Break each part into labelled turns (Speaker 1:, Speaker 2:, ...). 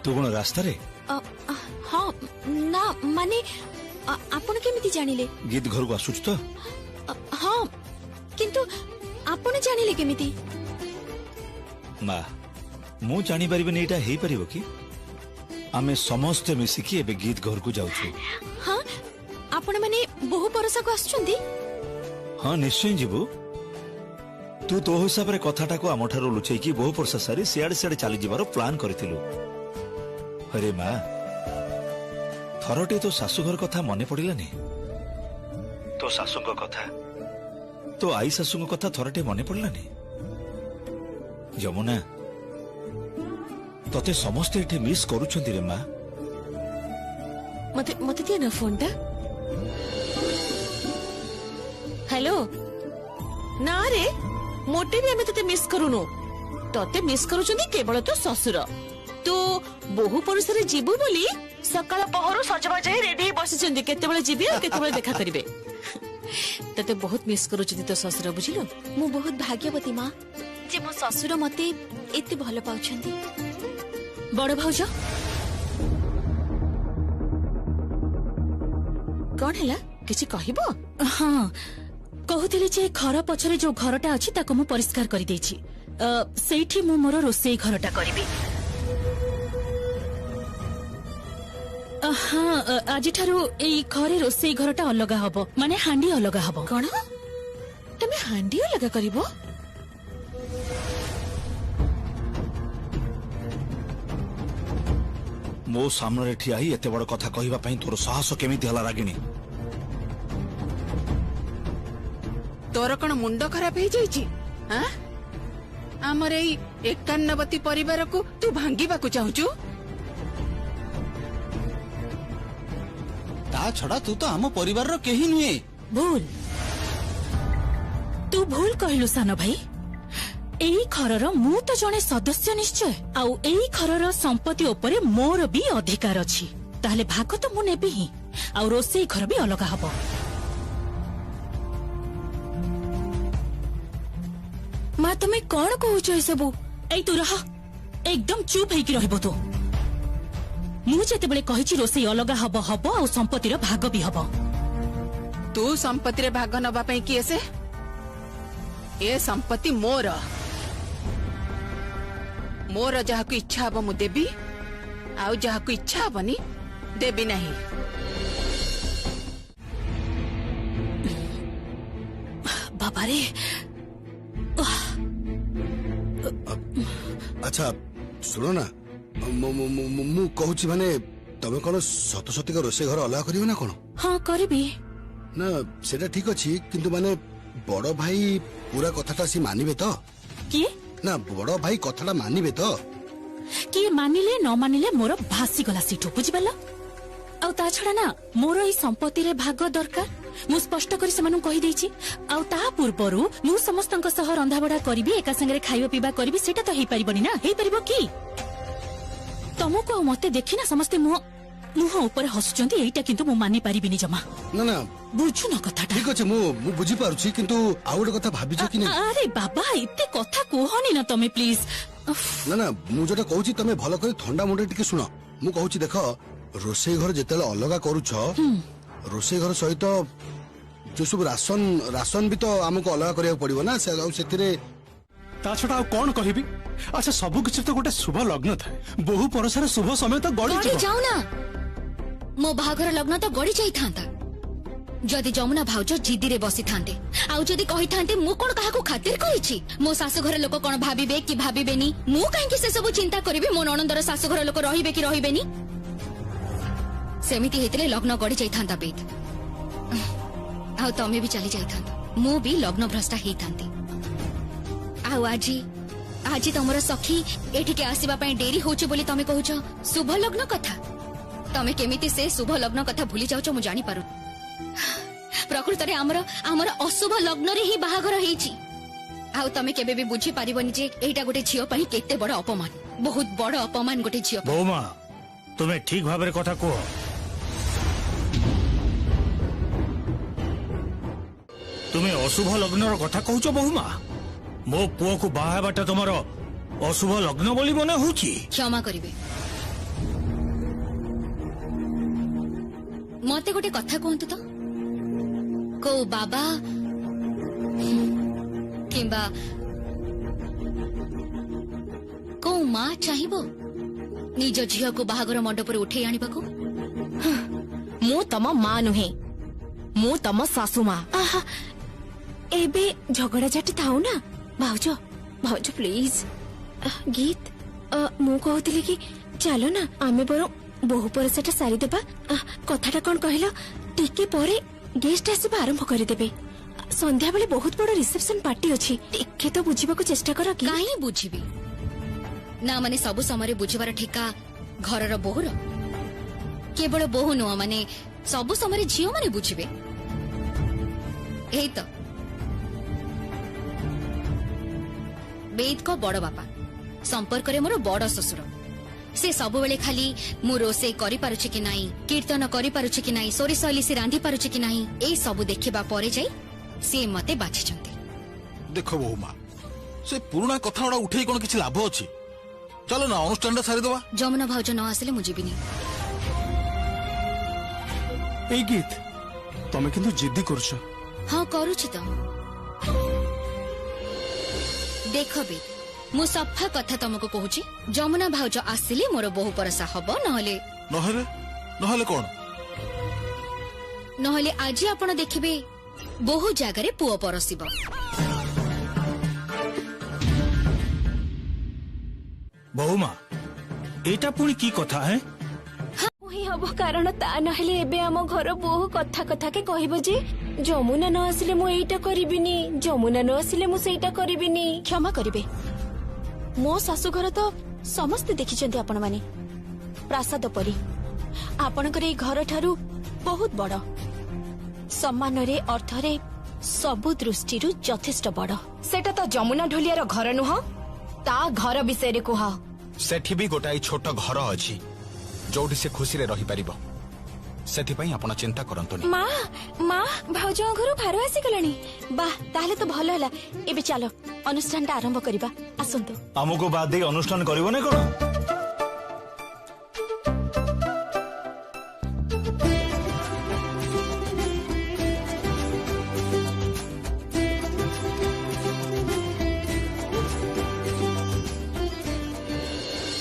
Speaker 1: तू कौन रास्ता रे
Speaker 2: हाँ ना माने आपण केमिति जानिले
Speaker 1: गीत घर को आसुच तो
Speaker 2: हाँ किंतु आपण जानिले केमिति
Speaker 1: माँ मु जानी परिबे एटा हेई परिबो कि आमे समस्त मिसिकी एबे गीत घर को जाउछु।
Speaker 2: हाँ आपण माने बहु परसा को आछुंदी।
Speaker 1: हाँ निश्चय जीवु तू तो हिसाब रे कथाटा को आमठारो लुचै कि बहु परसा सारी सियाडे सियाडे चली जिबारो प्लान करथिलु। अरे माँ थरटे तो शाशुघर कथा मने पड़िलानी तो शाशुंग कथा तो आई शाशुंग कथा थरटे मने पड़िलानी। यमुना तते समस्ते एठे मिस करूछंती रे माँ।
Speaker 2: मते मते दिया ना फोन टा। हेलो ना रे मोटे भी हमें तते मिस करूनु तते मिस करूछंती केवल तो ससुर तू बहु परिसरे जीवु बोली सकाळ पहरु सजबाज हे रेडी बसिछंती केतेबेले जीबी और केतेबेले देखा करिवे। तते बहुत मिस करूछंती तो ससुर बुझिलो। मु बहुत भाग्यवती मां जे मो ससुर मते एते भलो पाउछंती। बड़ भाउज कौन हैला किछि कहिबो?
Speaker 3: हाँ कहूଥିଲି जे घर पछरे जो घरटा अछि ताको मु परिष्कार करि देछि सेठी मु मोर रोसेई घरटा करबी। हाँ आज ठारू एई घरे रोसेई घरटा अलगा हबो माने हांडी अलगा हबो।
Speaker 2: कोन तमे हांडी अलगा करिवो?
Speaker 1: मो सामने ठिया ही एते बड़ कथा कहिबा पई तोर साहस केमिति हला रागिनी?
Speaker 4: तोर कण मुंड खराब हो जाइछि? हां हमर एई 91 परिवार को तू भांगीबा को चाहूचु?
Speaker 5: ता छड़ा तू तो हम परिवार रो केही नुए।
Speaker 3: भूल तू भूल कहलु सान भाई। एई घरर मु तो जने सदस्य निश्चय आउ एई घरर संपत्ति उपरे मोर भी अधिकार अछि ताले भाग तो मु नेबी ही आउ रोसेई घर भी अलगा हबो। मां तुमे कोन कहउछ ए सबु? एई तू रह एकदम चुप हेकि रहबो तो। मु जेते बेले कहिछि रोसेई अलगा हबो हबो आउ संपत्ति रो भाग भी हबो।
Speaker 4: तू संपत्ति रे भाग नबा पई कि एसे ए संपत्ति मोर मोर जहा को इच्छा हबो मु देबी आउ जहा को इच्छा हबनी देबी नहीं।
Speaker 3: बाबा रे
Speaker 6: अच्छा सुनो ना मु कहूची माने तमे कोन सत सती का रोसे घर अलग करियो ना कोन?
Speaker 3: हाँ करबी
Speaker 6: ना सेटा ठीक अछि किंतु माने बड़ भाई पूरा कथाटा सी मानिबे तो?
Speaker 3: किए
Speaker 6: ना बड़ भाई कथाटा मानिबे तो?
Speaker 3: किए मानिले न मानिले मोर भासी गला सीठू बुझिबला। आउ ता छडा ना मोर ई संपत्ति रे भाग दरकार मु स्पष्ट करी सेमानु कहि देछि। आउ ता पूर्वरु मु समस्तंक सह रंधा बडा करबी एका संगे खाइबा पीबा करबी सेटा तो हेई परिबनी ना हेई परिबो की? तमको मते देखि ना समस्ते मुह ऊपर हसुचंती एटा किंतु मु मानि परिबिनी जमा।
Speaker 6: ना ना
Speaker 3: बुझु न कथाटा।
Speaker 6: ठीक अछि मु बुझी पारुछि किंतु आउ एक कथा भाबिछ कि नै?
Speaker 3: अरे बाबा इते कथा कोहनी ना तमे प्लीज।
Speaker 6: ना ना मु जोटा कहूछि तमे भलो करे ठंडा मुंडे टिके सुनो। मु कहूछि देखो रोसे घर जेतेले अलगा करूछ रोसे घर सहित जो सब राशन भी तो हमको अलग करिया पड़िबो ना सेतिरे
Speaker 5: ता छड़ा आ कोन कहिबी? अच्छा सबु किछ तो गोटे शुभ लग्न थाए बहु परसर शुभ समय तो गड़ी
Speaker 7: जाऊ ना मो बाहाघर लग्न तो गड़ी जाई थांता जदि जमुना भाउज जिदी रे बसी थांते आउ जदि कहि थांते मु कोन काहा को खातिर करिछि मो सासु घर लोक कोन भाबिबे कि भाबिबेनी मु काहे कि से सब चिंता करिबे मो ननंदर सासु घर लोक रहिबे कि रहिबेनी सेमिति हेतले लग्न गड़ी जाई थांता बेत आउ तमे भी चली जाई थांता मु भी लग्न भ्रष्टा हेई थांती आउ आजी तमरो सखी एठी के आसीबा पई डेरी होचे बोली तमे कहूछ शुभ लग्न कथा तमे केमिति से शुभ लग्न कथा भूली जाउछ मु जानि पारु प्रकृत रे हमर अशुभ लग्न रे ही बाहाघर हेची आउ तमे केबे भी बुझी पारिबनी जे एटा गोटे झियो पई केते बड़ अपमान बहुत बड़ अपमान गोटे झियो
Speaker 8: बौमा तुमे ठीक भाबरे कथा को तुमे अशुभ लग्न रो कथा कहूछ बहुमा मो पुओ को बाहा बाटा तुमरो अशुभ लग्न बोली मने होची
Speaker 7: क्षमा करिवे मते गोटे कथा कहतु तो को बाबा किंबा को माँ चाहिबो निज झील को बाहागर मंडप उठे आने को?
Speaker 2: मु तम माँ नुहे, मु तम सासू माँ।
Speaker 3: एबे झगड़ा झाटी थाउ ना भाउज भाउज प्लीज। गीत मु कहूली कि चलो ना आमे बर बहु परसाटा सारी देबा। कथाटा कौन कहलो टिके परे गेस्ट आसीबा आरंभ कर देबे। संध्या बेले बहुत बड़ रिसेप्शन पार्टी अछि, टिके तो बुझिबा को चेष्टा कर कि
Speaker 7: काहे बुझिबी ना माने सब समय बुझिबार ठेका घरर बोहूर केवल बोहू नुह माने सब समय झील माने बुझिबे। एई तो बेद को बड़ बापा संपर्क रे मोर बड़ ससुर से सब बेले खाली मु रोसे करि पारुछि कि नाही, कीर्तन करि पारुछि कि नाही, सोरी शैली से रांधि पारुछि कि नाही, ए सब देखिबा परे जाई से मते बाछिचंती।
Speaker 9: देखो बहु माँ से पुराना कथा गुड़ा उठे कौन किसी लाभ अच्छी? चलो ना अनुष्ठान सारी दवा।
Speaker 7: जमुना भाउज न आसिले मु जीविनी।
Speaker 5: ए गीत तमे किंतु जिद्दी करछ।
Speaker 7: हाँ करूछि तो देख बे मु सफा कथा तुमको कहूची जमुना भाउज आसिले मोर बहु परसा हब नहले
Speaker 9: नहले नहले कौन
Speaker 7: नहले आज आपण देखिबे बहु जागारे पुओ परसिब।
Speaker 8: बहु माँ एटा पुणी की कथा है?
Speaker 3: वही हब कारण ता नहले एबे आम घर बहु कथा कथा के कहबो जे जमुना न आसिले मु एइटा करिबिनी, जमुना न आसिले मु सेइटा करिबिनी। क्षमा करिबे, मो सासु घर तो समस्त देखिचंती आपण माने प्रासाद परी। आपणकर ए घर ठारू बहुत बड़, सम्मान रे अर्थ रे सबु दृष्टि रु यथेष्ट बड़।
Speaker 2: सेटा तो जमुना ढोलियार घर नुह, ता घर विषय रे कुह।
Speaker 9: सेठी भी गोटाई छोट घर अछि जोठी से खुशी रे रही परिबो, सेठी पई आपण चिंता करंतुनी।
Speaker 3: माँ माँ भाउज घर भार आसी गलानी। वाह ताहले तो भलो हला। एबे चलो अनुष्ठान ता आरंभ करिबा। आसंतु
Speaker 1: हमको बाद दे अनुष्ठान करिवो ने कोन?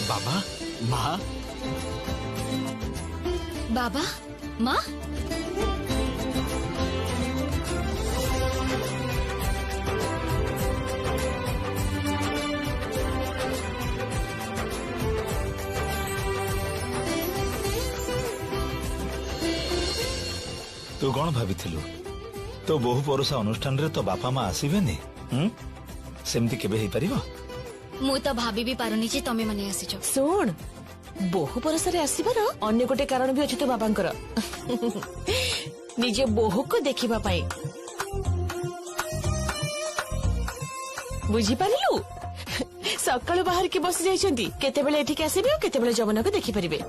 Speaker 9: बाबा माँ
Speaker 7: बाबा माँ
Speaker 1: तू कौन भाविथिलु तो बहु परोसा अनुष्ठान रे तो बापा माँ आसीबेनी? सेमती केबे हेई परिबो?
Speaker 7: मु तो भाभी भी पारुनी जे तमे माने आसीचो।
Speaker 2: सुन बहु परसारे आसीबार अन्य गोटे कारण भी अछि तो बाबांकर निजे बोहू को देखिबा पाई। बुझी पारिलु? सकाळु बाहर के बस जाइछंती, केते बेले एठी के आसीबे और केते बेले जमुना को देखि परिबे।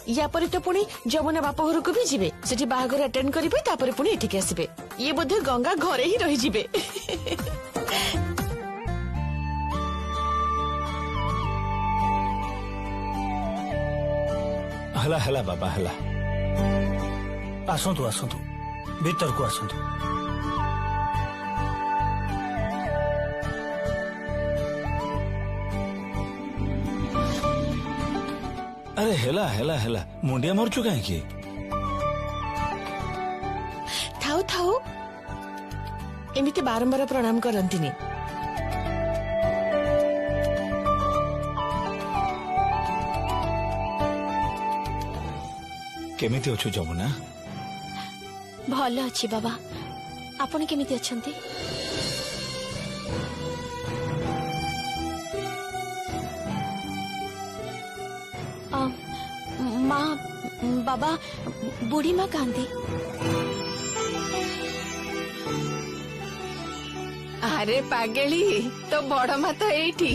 Speaker 2: या परे तो पुणी जमुना बाप घर को भी जिबे, सेठी बाहागर अटेंड करिबे, तापरे पुणी एठी के आसीबे। ये बोधे गंगा घरे ही रही जिबे।
Speaker 8: हला हला बाबा हला आसंतु आसंतु भीतर को आसंतु।
Speaker 1: अरे हेला हेला हेला मुंडिया मरचु काहे की?
Speaker 2: थाउ थाउ एमिति बारंबार प्रणाम करंतिनी।
Speaker 1: केमिति अछु जमुना?
Speaker 3: भलो अछि बाबा, आपण केमिति अछंती? माँ बाबा बुढ़ी माँ कांदी।
Speaker 4: अरे पागेली तो बड़ माँ तो एठी।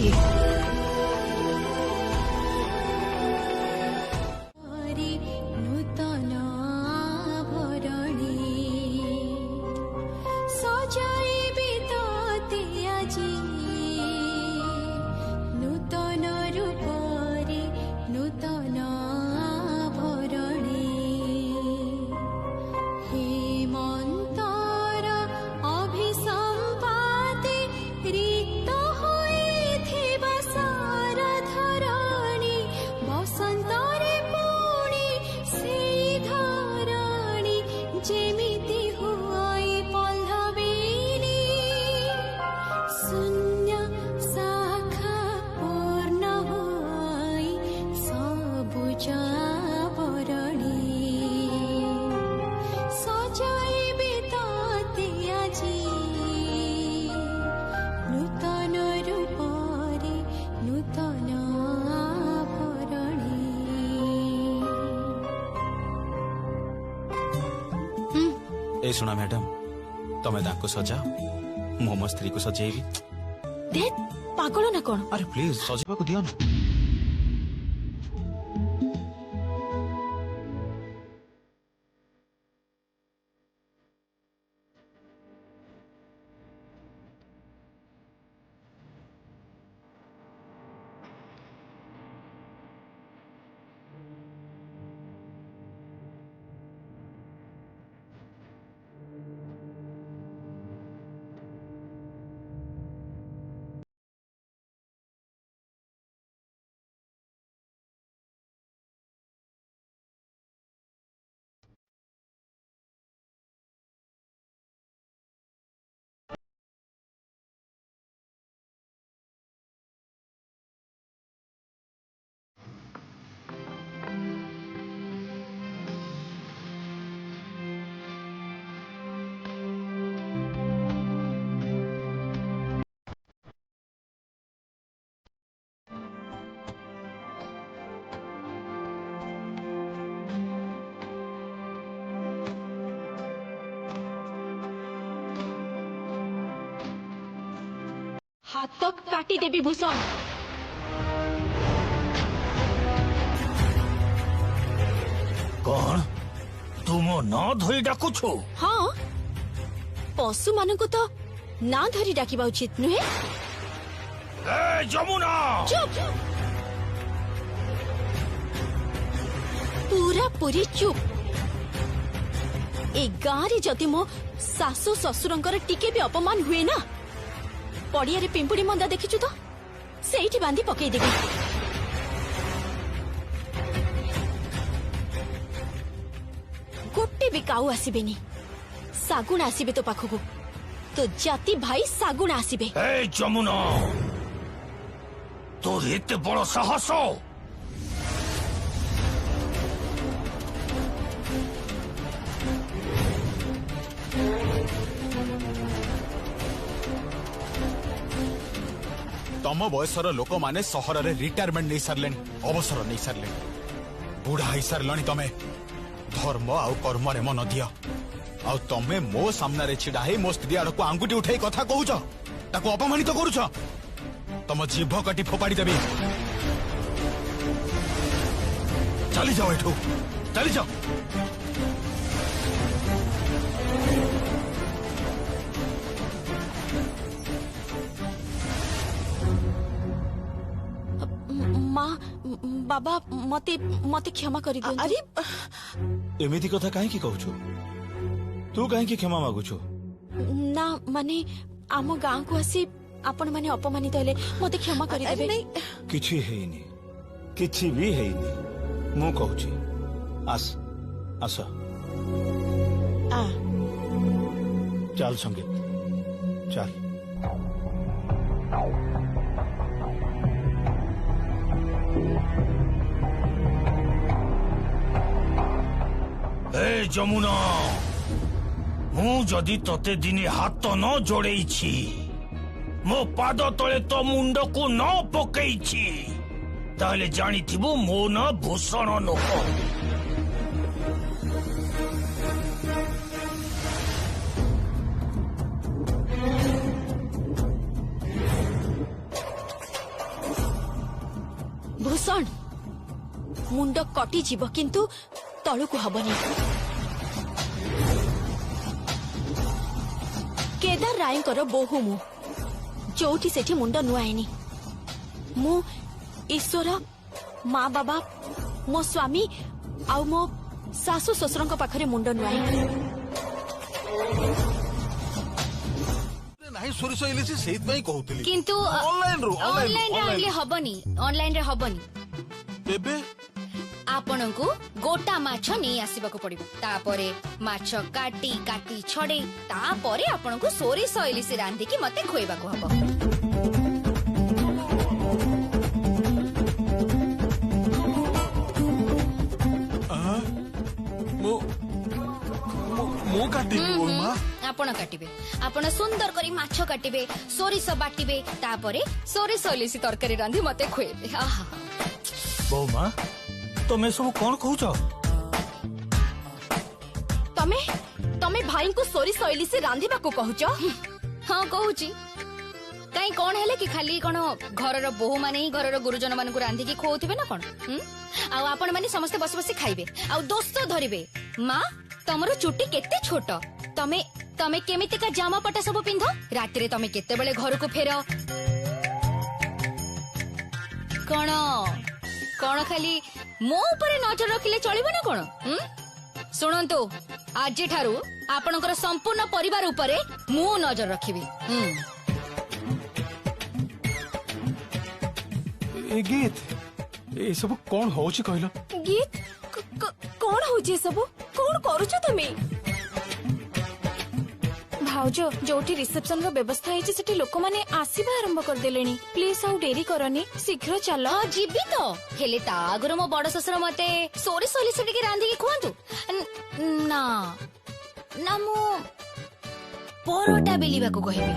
Speaker 9: ए सुना मैडम तमे तांको सजाओ मो मो स्त्री को सजेबी
Speaker 3: दे पागल ना कौन
Speaker 9: अरे प्लीज सजेबा को दियो ना
Speaker 3: हाथ काटी देवी भूषण
Speaker 8: कौन तुम न धरी डाकुछु
Speaker 3: हाँ पशु मान को तो ना धरी डाकिबा उचित नुहे
Speaker 8: ए जमुना
Speaker 3: चुप पूरा पूरी चुप ए गाँ रे जदि मो सासु ससुरंकर टिके भी अपमान हुए ना पड़िया रे पिंपुड़ी मंदा देखिछु तो सेठी बांधी पकई देबी गोटे भी काऊ आसीबेनी सागुण आसीबे तो पाखकू तो जाति भाई सागुण आसीबे
Speaker 8: ए जमुना तोर एते बड़ साहस
Speaker 9: तम बयसर लोक माने सहर रे रिटायरमेंट नहीं सारले अवसर नहीं सारले बुढ़ा ही सारलनी तमे धर्म आउ कर्म रे मन दिया आउ तमे मो सामना रे छिडा हे मो स्त्री आड़ को आंगुठी उठाई कथा कहूछ ताको अपमानित करूछ तम जीभ काटी फोपाड़ी देबी चली जाओ एठू चली जाओ
Speaker 3: माँ बाबा मते मते क्षमा करी दियो अरे
Speaker 1: एमिति कथा काहे कहूछु तू काहे क्षमा मागुछु
Speaker 3: ना माने आम गाँ को आसी आपण माने अपमानित हेले मते क्षमा करी देबे
Speaker 1: किछि हेइनी किछि भी हेइनी मु कहूछि आस आस
Speaker 3: आ
Speaker 1: चल संगीत चल
Speaker 8: ए जमुना मु जदि तते दिने हाथ न जोड़ेइछि मो पाद तले तो मुंड को न पकेइछि ताले जानिथिबु मो न भूषण लोक
Speaker 3: भूषण मुंड कटी जीव किंतु तलू को हबनी केदार रायंकर बोहू मु जोठी सेठी मुंड नुआईनी मु ईश्वर माँ बाबा मो स्वामी आउ मो सासु ससुरंक पाखरे मुंड नुआई
Speaker 10: नहीं सोरी सोइले से सेत पई कहउतली
Speaker 7: किंतु ऑनलाइन रे हबनी ऑनलाइन रे हबनी
Speaker 10: तेबे
Speaker 7: आपनकु गोटा माछ नहीं आसीबाको पड़िबो तापरे माछ काटी काटी छडे तापरे आपनकु सोरिष इलिसी रांधी की मते खोइबाको हबो
Speaker 10: मो काटिबो मां
Speaker 7: आपण काटिबे आपण सुंदर करी माछ काटिबे सोरिष बाटिबे तापरे सोरिष इलिसी तरकारी रांधी मते खोइबे आहा
Speaker 8: बहुमा तमे सब कौन कहूछ
Speaker 11: तमे भाई को सोरिष इलिसी रांधिबा को कहूच?
Speaker 7: हाँ कहूची कहीं कौन है कि खाली कौन घर बोहू माने ही घर गुरुजन मान रांधिकी खोउथिबे ना कौन आउ आपण माने समस्ते बस बस खाइबे आउ दोष धरिबे। माँ तमरो चुटी केते छोट तमे तमे केमितिका जामा पटा सब पिंध रातिरे तमे केते बेले घर को फेर कौन कौन खाली मो ऊपर नजर रखिले चलिबो ना कौन? शुणंतु आज ठारू आपणकर संपूर्ण परिवार उपरे मु नजर रखिबी।
Speaker 5: ए गीत ए सब कौन होची कहलो?
Speaker 11: गीत कौन होची सब कौन करूछ तमे? भाउज जोठी रिसेप्शन रो व्यवस्था है सेठी लोक माने आसीबा आरंभ कर देलेनी प्लीज आउ डेरी करनी शीघ्र चल।
Speaker 7: हाँ जीबी तो हेले ता आगुर मो बड़ ससुर मते सोरी सोली से के रांधी के खुआंतु ना ना मु परोटा बेलिबा को कहबी।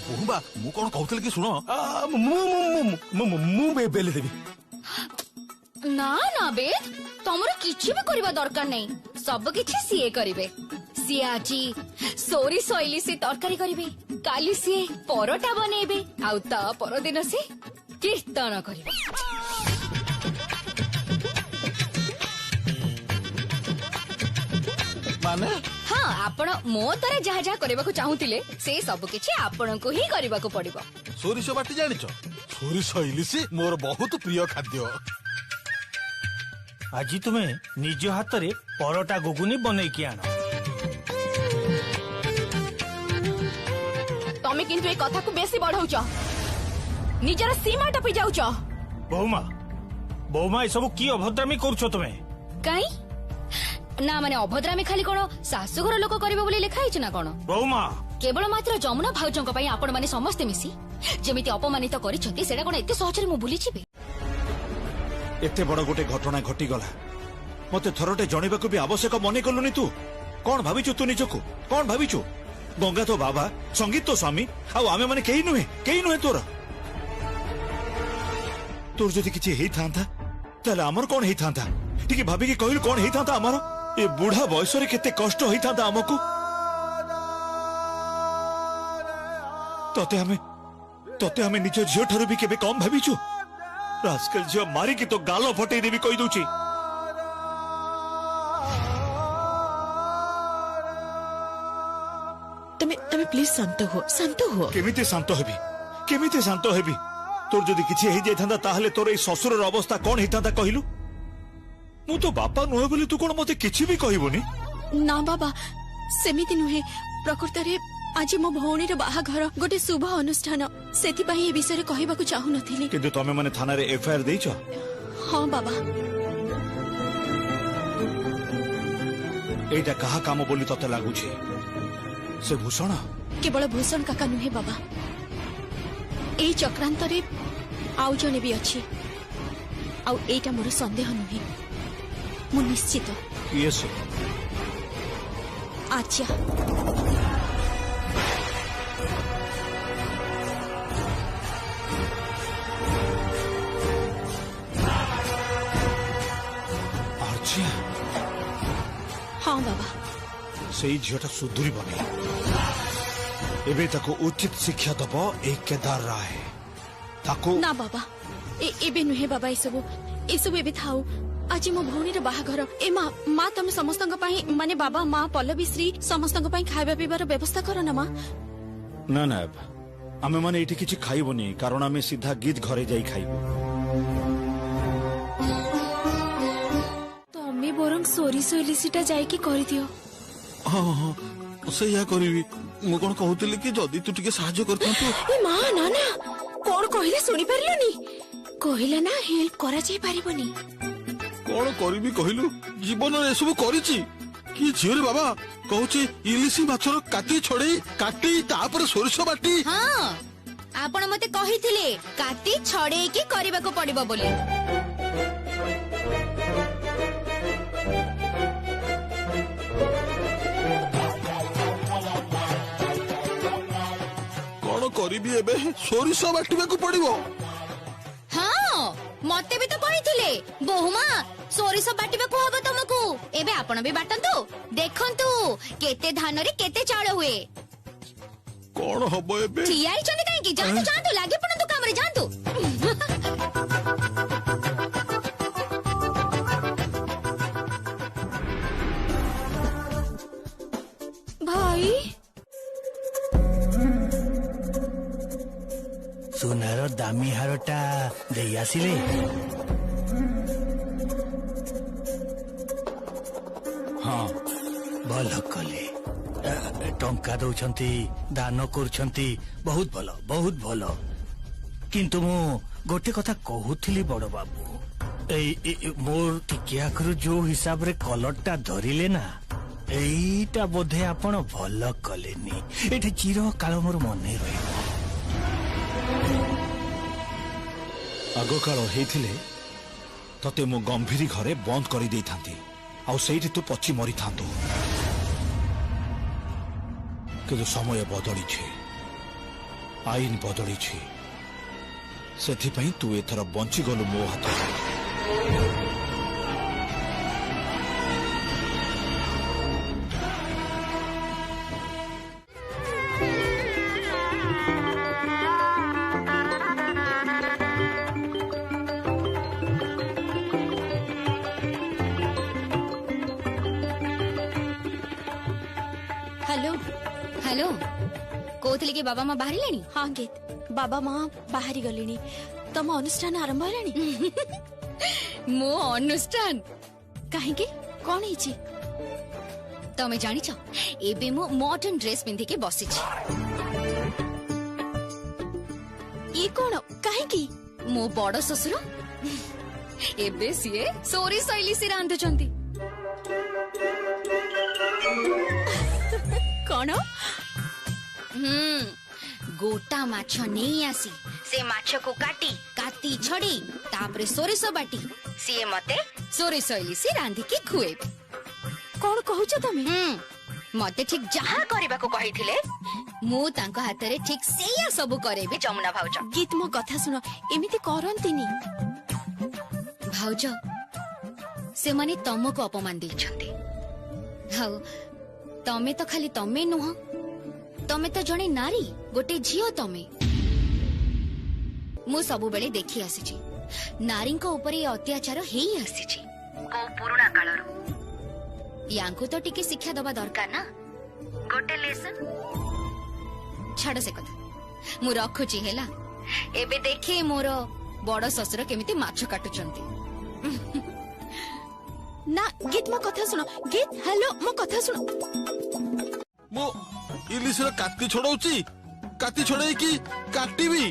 Speaker 10: ବୋହୁବା ମୁଁ କଣ କହୁଥିଲି କି ଶୁଣ
Speaker 5: ମୁଁ ବେଲି ଦେବି।
Speaker 7: ना ना बेद तमरो किछि भी करबा दरकार नहीं सब किछि सिए करिवे सिए आजी सोरी सोइली से तरकारी करिवे काली सिए परोटा बनेबे आउ ता परदिन से कीर्तन करिवे।
Speaker 10: ମାନେ
Speaker 7: हाँ आपण मो तरे जहा जहा करबा को चाहुतिले से सब किछि आपण को ही करबा को पड़िबो।
Speaker 10: ସୋରିଷ ବାଟି ଜାଣିଛ? ସୋରିଷ ଇଲିସି ମୋର ବହୁତ ପ୍ରିୟ ଖାଦ୍ୟ।
Speaker 8: ଆଜି ତୁମେ ନିଜ ହାତରେ ପରଟା ଗୁଗୁନି ବନେଇକି ଆଣ।
Speaker 11: तमे किंतु ए कथा को बेसी बढ़ाउछ निजर सीमा टपी जाउछ।
Speaker 8: बहुमा बहुमा ए सब की अभद्रामी करूछ तुमे?
Speaker 7: काई ना माने अभद्रामी खाली कोन सासुघर लोक करबे बोली लेखा हिच ना कोन?
Speaker 8: बहुमा
Speaker 7: केवल मात्र जमुना भाउजंक पई आपण माने समस्त मिसी जेमिति अपमानित करिसथि सेडा कोन एते सहजरे मु भूली छिबे?
Speaker 1: एते बड़ गोटे घटना घटी गला मते थरटे जणिबाकू भी आवश्यक मने कलुनी तू कौन भाविचु तू निजको कौन भाविचु गंगा तो बाबा संगीत तो स्वामी आउ आमे माने केही नुहे तोर तोर जदि किछि हेई थांता ताले हमर कोन हेई थांता ठीक भाबी कि कहलु कोन हेई थांता हमर ए बुढ़ा बयस रे केते कष्ट हेई थांता हमकु तते हमें निज झियो ठारू भी केबे कम भाविचु रास्कल झियो मारी की तो गालो फटेई देबी कहि दउची।
Speaker 2: तमे प्लीज शांत हो
Speaker 1: केमिते शांत हेबी तोर जदि किछि हेई जाइथांदा ताहले तोर ए ससुरर अवस्था कोन हेइथांदा कहिलु? मु तो बापा नुहे बोली तू कोन मते किछि भी कहिबोनी?
Speaker 11: ना बाबा सेमिति नुहे प्रकृत रे आज मो भौणीर बाहाघर गोटे शुभ अनुष्ठान सेति पई ए विषय रे कहिबा को चाहू नथिली
Speaker 1: किंतु तमे माने थाना रे एफआईआर देइछो?
Speaker 11: हां बाबा
Speaker 1: एटा कहा काम बोली तते लागुछि? से भूषण
Speaker 11: केवल भूषण काका नुहे बाबा ए चक्रांत रे आउ जने भी अछि आउ एटा मोर संदेह नुहे मु निश्चित
Speaker 1: यस
Speaker 11: आज्ञा। हाँ बाबा
Speaker 1: सेई झियोटा सुधुरी बने एबे ताको उचित शिक्षा दब ए केदार राय ताको
Speaker 11: ना बाबा एबे नुहे बाबा ए सब एबे थाउ आज मो भौणीर बाहाघर ए माँ तमे समस्तक पई माने बाबा माँ पल्लवी श्री समस्तक पई खाइबा पीबार व्यवस्था करो ना माँ।
Speaker 1: ना ना आमे माने एठी किछि खाइबोनी कारण आमे सीधा गीत घरे जाई खाइबो।
Speaker 11: तमे बरंग सोरिष इलिसिटा जाई की करि दियो।
Speaker 10: हाँ ସେଇଆ କରିବି ମୁଁ କଣ କହୁଥିଲି କି ଯଦି ତୁ ଟିକେ ସାହାଯ୍ୟ କରିଥାନ୍ତୁ।
Speaker 11: ଏ ମା ନା ନା କଣ କହିଲେ ଶୁଣି ପାରିଲନି କହିଲା ନା ହେଲ୍ପ କରା ଯାଇ ପାରିବନି।
Speaker 10: କଣ କରିବି କହିଲୁ ଜୀବନରେ ଏସବୁ କରିଛି କି ଝିଅରେ ବାବା କହୁଛି ଇଲିସି ମାଛର କାତି ଛଡେଇ କାଟି ତାପରେ ସୋରିଷ ବାଟି।
Speaker 7: हाँ आपण मते कहिथिले काटी छडेकी करबाको पड़िबो बोली।
Speaker 10: କଣ କରିବି ଏବେ ସୋରିଷ ବାଟିବାକୁ ପଡିବ।
Speaker 7: हाँ मते भी तो कहिथिले बहुमा सोरिस बाटिबा को हबो तुमको एबे आपण भी बाटंतु देखंतु केते धान रे केते चाउल हुए
Speaker 10: कौन हबो एबे
Speaker 7: ठियाई चंदी काहे की जानतु जानतु लागे पड़ंतु काम रे जानतु
Speaker 11: भाई
Speaker 8: सुनार दामी हारटा देई आसिले हाँ भल कले टंका दौछंती दान करछंती बहुत भल किंतु मु गोटे कथा कहूथिली बड़ बाबू ए मोर टिकिया करू जो हिसाब रे कलरटा धरिले ना एईटा बोधे आपण भल कलेनी एठी चिर काल मोर मने रहिबो
Speaker 1: आग काल हेथिले तते मु गंभीरी घरे बंद करी देई थांती आउ सेठी तू पची मरी थांतु किंतु समय बदली छे आईन बदली छे सेथिपई तू एथर बंची गलु मो हाथ
Speaker 11: हेलो
Speaker 7: हेलो कहूथिले कि बाबा मां बाहर लेनी
Speaker 11: हाँ गीत बाबा माँ बाहरी गलेनी तम अनुष्ठान आरंभ हेलानी
Speaker 7: मो अनुष्ठान
Speaker 11: कहीं कौन है
Speaker 7: तमे जानिछ एबे मो मॉडर्न ड्रेस पिंधि के बसी छी
Speaker 11: ये कौन कहीं
Speaker 7: मो बड़ ससुर एबे सिए सोरी शैली से रांधुचंती
Speaker 11: कौन
Speaker 7: गोटा माछ नहीं आसी से माछ को काटी छड़ी तापरे सोरिस बाटी सी मते सोरिस शैली से रांधि के खुए
Speaker 11: कौन कहूच तमे
Speaker 7: मते ठीक जहाँ करबा को कहिथिले मु तांको हाथ रे ठीक सेया सब करेबी जमुना भाउज
Speaker 11: गीत मो कथा सुनो एमिति करंतिनी
Speaker 7: भाउज से माने तमको अपमान देछंती हाउ तमे तो खाली तमे नुह तमे तो जणे नारी गोटे झियो तमे मु सब बेले देखि आसीची नारी को ऊपर ये अत्याचार हेई आसीची को पुराना कालरो यांको तो टिके शिक्षा दबा दरकार ना गोटे लेसन छाड़ से कथा मु रखुची हेला एबे देखी मोर बड़ ससुर केमिति माछ काटुचंती
Speaker 11: ना गीत मो कथा सुनो गीत हेलो मो कथा सुनो
Speaker 10: मो इलिस काटी छड़ौची काटी छड़े की काटीबी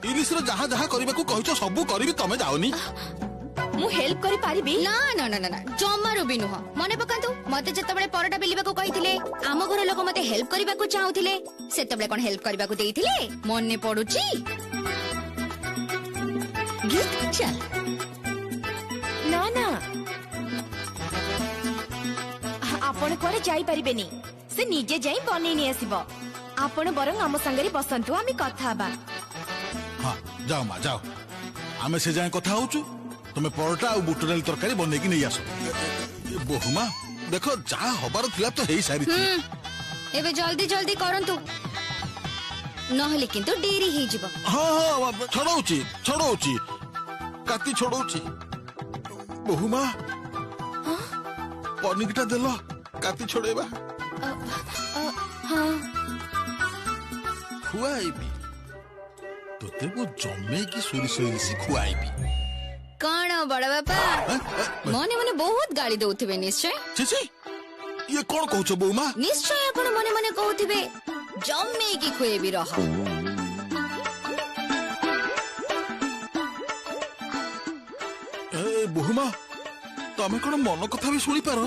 Speaker 10: इलिस जहाँ जहाँ करबा को कहछ सब करबी तमे जाओनी
Speaker 11: मु हेल्प करि पारिबी
Speaker 7: ना ना ना ना जमारो भी नुह मने पकांतु मते जतबेले परटा बेलिबा को कहिथिले आम घर लोक मते हेल्प करबा को चाहुथिले सेतबेले कोन हेल्प करबा को देइथिले मने पडुची गीत चल
Speaker 11: ना ना आपण कोरे जाई परिबेनी से निजे जाई बनै नि आसीबो आपण बरंग हम संगरी बसंतु आमी कथा बा
Speaker 10: हाँ जाओ माँ जाओ आमे से जाए कथा होचु तुमे परोटा और बुट डाल तरकारी बने की नहीं आसो बहुमा देखो जा हबार थिला तो हेई सारी थी
Speaker 7: एबे जल्दी जल्दी करंतु नहले किंतु देरी हे जिवो
Speaker 10: हाँ छड़ौची काटी छड़ौची बहुमा पनिकटा देलो काटी छड़ेबा
Speaker 11: हां
Speaker 10: खुआईबी तोते वो जम्मे की सोरिस इलिसी खुआईबी
Speaker 7: कौन बड़ बापा मने मने बहुत गाली दउथिबे निश्चय
Speaker 10: छी ये कौन कहछ बहुमा
Speaker 7: निश्चय आपण मने मने कहउथिबे जम्मे की खुएबी रह
Speaker 10: ए बहुमा तमे कोन मन कथा भी सुनी पारो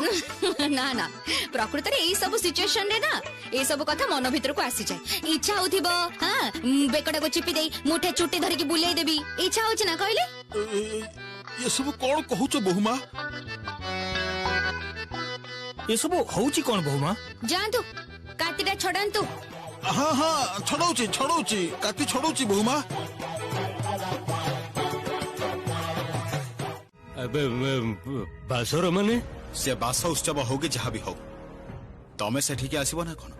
Speaker 7: ना ना प्रकृति रे एई सब सिचुएशन रे ना एई सब कथा मन भीतर को आसी जाय इच्छा होथिबो हां बेकड़ा को चिपी देई मुठे चुट्टी धरि के बुलाई देबी इच्छा होछ ना कहले
Speaker 10: ये सब कौन कहूच बहुमा
Speaker 8: ये सब होउची कोन बहुमा
Speaker 7: जानतु काटिटा छडांतु
Speaker 10: हाँ छड़ौची काटी छड़ौची बहुमा
Speaker 8: ବାସର ମାନେ
Speaker 9: ସେ ବାସ ଉତ୍ସବ ହଉ କି ଯାହା ବି ହଉ ତମେ ସେଠିକି ଆସିବ ନା କଣ?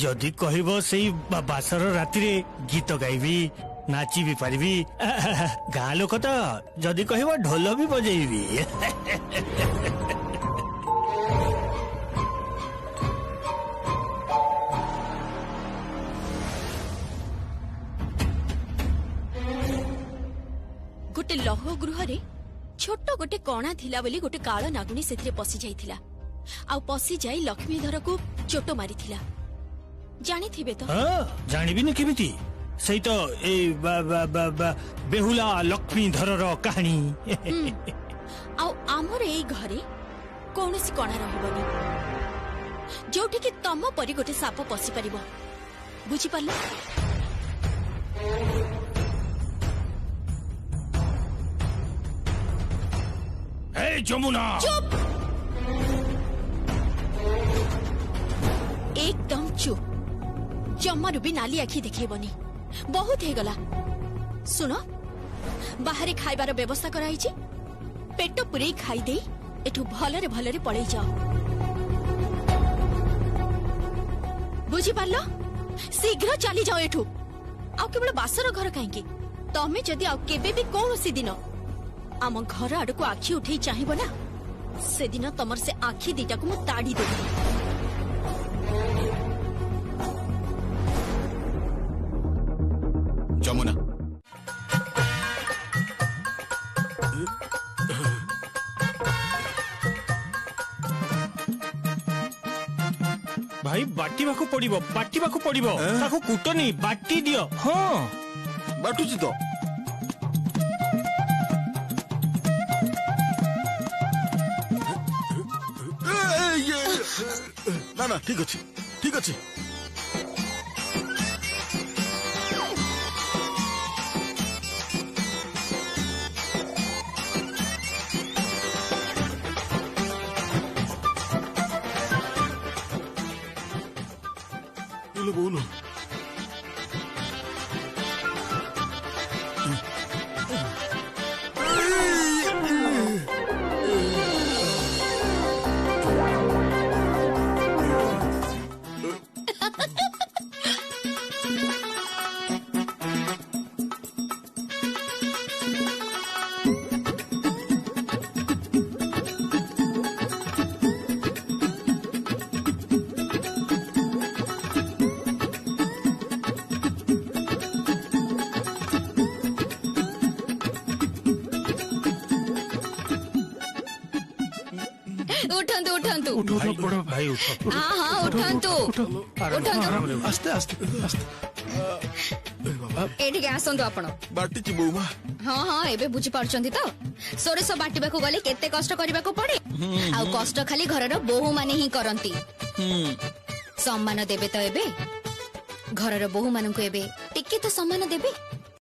Speaker 8: ଯଦି କହିବ ସେଇ ବାସର ରାତିରେ ଗୀତ ଗାଇବି ନାଚି ବି ପାରିବି ଗାଁ ଲୋକ ତ ଯଦି କହିବ ଢୋଲ ବି ବଜେଇବି।
Speaker 11: गोटे लौह गृह छोट गोटे कणा थिला बोली गोटे काळ नागुणी सेथिरे पसी जाइथिला आ पसी जाई लक्ष्मीधर को चोट मारिथिला जानिथिबे तो
Speaker 8: ଜାଣିବିନି କେମିତି ସେଇ ତ ଏଇ ବେହୁଲା ଲକ୍ଷ୍ମୀଧରର କାହାଣୀ।
Speaker 11: आ आमर एई घरे कोनोसी कणा रहबनी जोठी कि तम परी गोटे साप पसी परिबो बुझी पारला।
Speaker 8: हे जमुना
Speaker 11: चुप एकदम चुप जम्मारू भी नाली आखि देखेबनी बहुत हे गला। सुनो बाहरे खाइबार व्यवस्था कराई छी पेट पुरे खाई दे एठू भलरे भलरे पळै जाओ बुझी पारलो शीघ्र चली जाओ एठू आ केवल बासर घर काहेकी तमे जदी आ केबे भी कोनोसी दिन आम घर आड़ को आखि उठे चाहिए ना से दिन तमर से आखि दीटा को मु ताड़ी देबी।
Speaker 9: ଯମୁନା
Speaker 8: ଭାଇ ବାଟିବାକୁ ପଡିବ ତାକୁ କୁଟନି ବାଟି ଦିଅ। ହଁ
Speaker 10: ବାଟୁଛି ତ ନା ନା ଠିକ ଅଛି ଠିକ ଅଛି। बोलो
Speaker 7: उठंतु
Speaker 8: भाई
Speaker 7: हाँ हाँ उठंतु
Speaker 5: आस्ते आस्ते आस्ते
Speaker 7: एठिके आसंतु आपण
Speaker 10: बाटी बोमा
Speaker 7: हाँ हाँ एबे बुझी पारछंती तो सोरेस बाटिबाकू गले केते कष्ट करिबाकू पड़े आ कष्ट खाली घरर बोहू माने ही करंती सम्मान देबे तो एबे घरर बोहू मानकू एबे टिके तो सम्मान देबे।